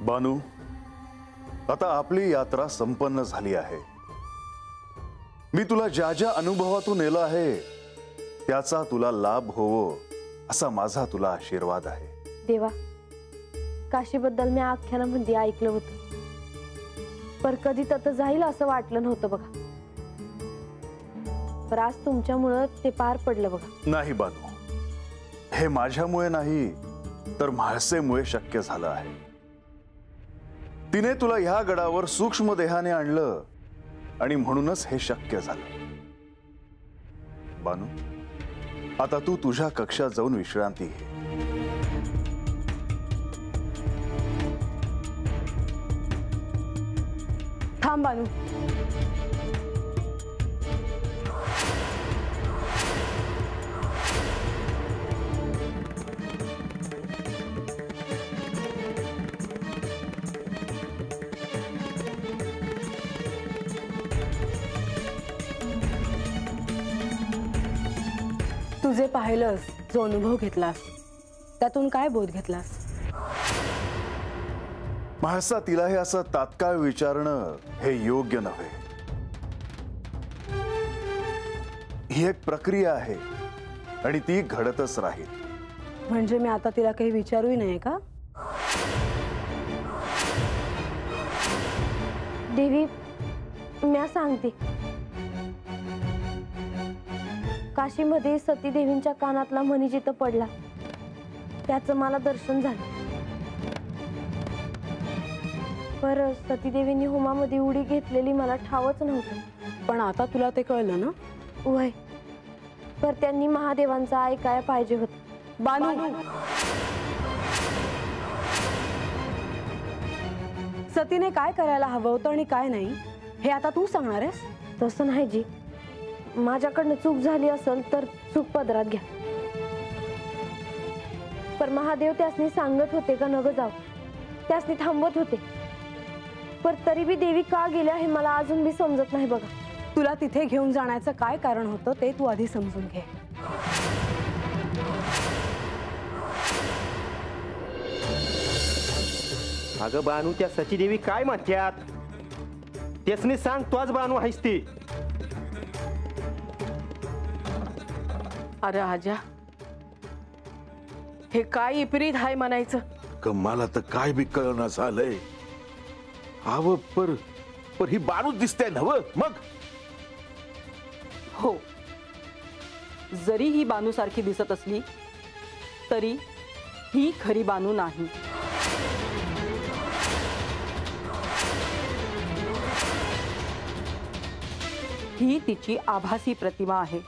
बानू, आता आपली यात्रा संपन्न झाली आहे। मी तुला ज्या ज्या अनुभवातून नेलं आहे त्याचा तुला लाभ होवो असा माझा तुला आशीर्वाद आहे। देवा, काशीबद्दल मी आख्यानामध्ये ऐकलं होतं, पर कधी तत जाईल असं वाटलं नव्हतं बघा। पर आज तुमच्यामुळे ते पार पडलं बघा। नाही बानू, हे माझ्यामुळे नाही तर म्हाळसेमुळे शक्य झालं आहे। तिने तुला ह्या गडावर सूक्ष्म देहाने आणलं आणि म्हणूनच हे शक्य झालं। बानू, आता तू तुझ्या कक्षात जाऊन विश्रांती घे। थांब बानू, तुझे पाहिलंस, जो अनुभव घेतलास त्यातून काय बोध घेतलास? म्हाळसा, तिला हे असं तात्काळ विचारणं हे योग्य नव्हे। ही एक प्रक्रिया आहे आणि ती घडतच राहील। म्हणजे मी आता तिला काही विचारूही नाही का? देवी, मी सांगते, काशीमध्ये सती देवींच्या कानातला मणी जिथं पडला त्याचं मला दर्शन झालं। पर सती देवींनी होमामध्ये उडी घेतलेली मला ठावच नव्हतं। पण आता तुला ते कळलं ना? वय, पर त्यांनी महादेवांचं ऐकायला पाहिजे होतं। बानू, सतीने काय करायला हवं होतं आणि काय नाही हे आता तू सांगणार आहेस? तसं नाही जी, माझ्याकडनं चूक झाली असेल तर चूक पदरात घ्या। पर महादेव त्यासनी सांगत होते का नग जाऊ, त्यासनी थांबवत होते, पर तरी बी देवी का गेल्या हे मला अजून बी समजत नाही बघा। तुला तिथे घेऊन जाण्याचं काय कारण होतं ते तू आधी समजून घे। अगं बानू, त्या सची देवी काय म्हणतात त्यासनी सांग, तोच बानू आहेस ती। अरे आजा, हे काय विपरीत हाय म्हणायचं? मला तर काय बी कळना झालंय। अव पर ही बानू दिसते नव मग? हो, जरी ही बानू सारखी दिसत असली तरी ही खरी बानू नाही। ही तिची आभासी प्रतिमा आहे।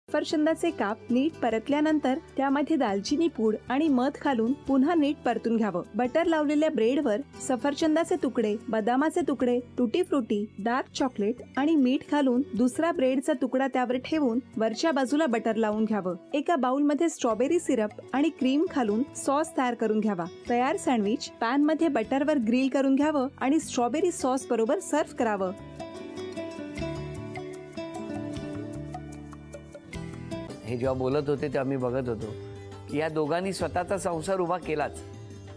सफरचंदाचे काप नीट परतल्यानंतर त्यामध्ये दालचिनी पूड आणि मध घालून पुन्हा नीट परतून घ्यावं। बटर लावलेल्या ब्रेडवर सफरचंदाचे तुकडे, बदामाचे तुकडे, टुटी फ्रुटी, डार्क चॉकलेट आणि मीठ घालून दुसरा ब्रेडचा तुकडा त्यावर ठेवून वरच्या बाजूला बटर लावून घ्यावं। एका बाउलमध्ये स्ट्रॉबेरी सिरप आणि क्रीम घालून सॉस तयार करून घ्यावा। तयार सँडविच पॅन मध्ये बटरवर ग्रिल करून घ्यावं आणि स्ट्रॉबेरी सॉस बरोबर सर्व्ह करावं। हे जेव्हा बोलत होते तेव्हा मी बघत होतो की या दोघांनी स्वतःचा संसार उभा केलाच,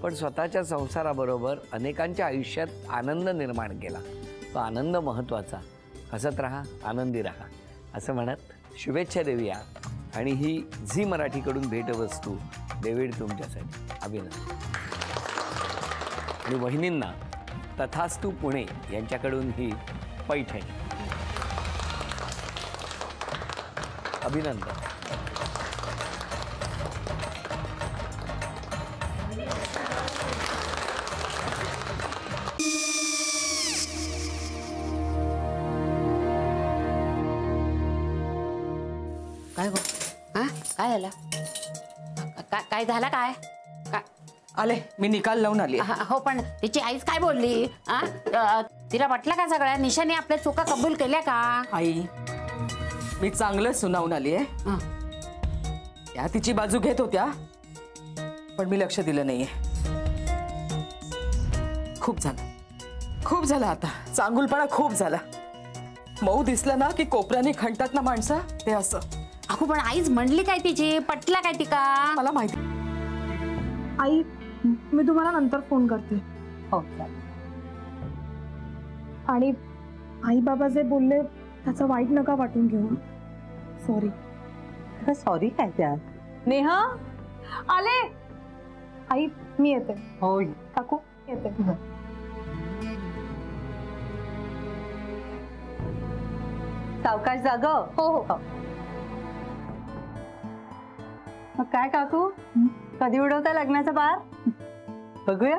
पण स्वतःच्या संसाराबरोबर अनेकांच्या आयुष्यात आनंद निर्माण केला। तो आनंद महत्त्वाचा। हसत राहा, आनंदी राहा असं म्हणत शुभेच्छा देऊया। आणि ही झी मराठीकडून भेटवस्तू डेव्हिड तुमच्यासाठी। अभिनंदन। आणि वहिनींना तथास्तु पुणे यांच्याकडून ही पैठणी। अभिनंदन। हा काय झालं? काय झालं काय? आले मी निकाल लावून आली. हो पण तिची आईच काय बोलली? तिला वाटलं का सगळ्या निशाने आपल्या चुका कबूल केल्या का? आई मी चांगलं सुनावून आली आहे. त्या तिची बाजू घेत होत्या पण मी लक्ष दिलं नाहीये. खूप झालं आता. चांगुलपणा खूप झाला. मऊ दिसलं ना की कोपऱ्याने खणतात ना माणसं, ते असं. अगो पण आईच म्हणली काय तिची? पटला काय तिका? मला माहिती. आई मी तुम्हाला नंतर फोन करते. हो आणि आई बाबा जे बोलले त्याचं वाईट नका वाटून घेऊ. सॉरी. सॉरी काय त्या? नेहा आले. आई मी येते. हो काकू येते. सावकाश जाग. हो हो. मग काय काकू, कधी उडवता लग्नाचा बार? बघूया.